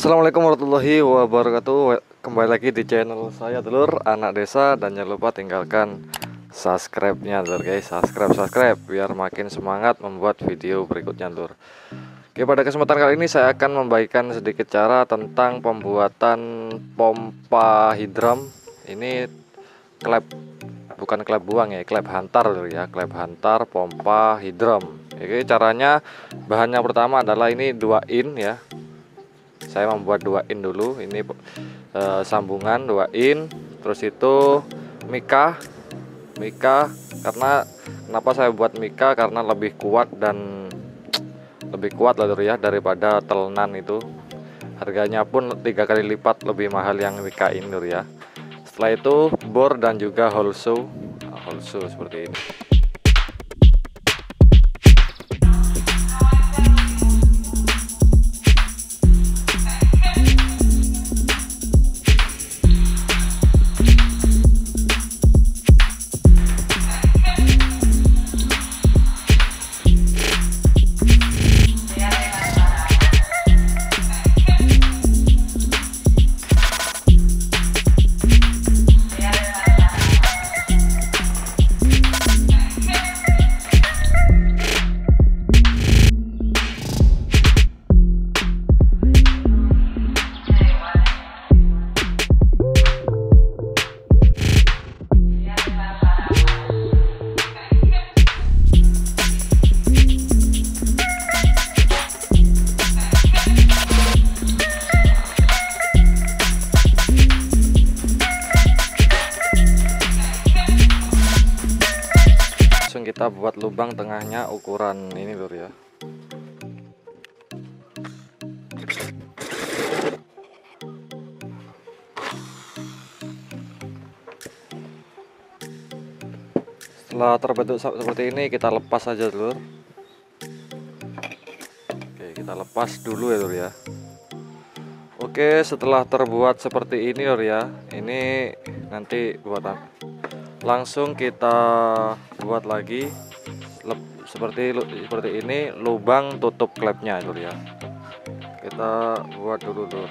Assalamualaikum warahmatullahi wabarakatuh. Kembali lagi di channel saya, Dulur, anak desa. Dan jangan lupa tinggalkan subscribe-nya, Dulur, guys. Subscribe biar makin semangat membuat video berikutnya, Dulur. Oke, pada kesempatan kali ini saya akan membagikan sedikit cara tentang pembuatan pompa hidram. Ini klep, bukan klep buang ya, klep hantar, Dulur, ya. Klep hantar pompa hidram. Oke, caranya bahannya pertama adalah ini 2 in ya. Saya membuat 2 in dulu. Ini sambungan 2 in. Terus itu mika. Karena kenapa saya buat mika? Karena lebih kuat dan lebih kuat lah, ya, daripada telenan itu. Harganya pun 3 kali lipat lebih mahal yang mika ini, ya. Setelah itu bor dan juga holso seperti ini. Kita buat lubang tengahnya ukuran ini, Lur, ya. Setelah terbentuk seperti ini, kita lepas saja, Lur. Oke, kita lepas dulu ya, Lur, ya. Oke, setelah terbuat seperti ini, Lur, ya. Ini nanti buatan langsung kita buat lagi seperti ini, lubang tutup klepnya, Lur, ya. Kita buat dulu, Lur.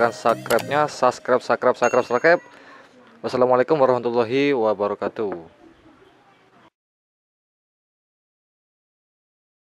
tekan subscribe-nya. Subscribe. Wassalamualaikum warahmatullahi wabarakatuh.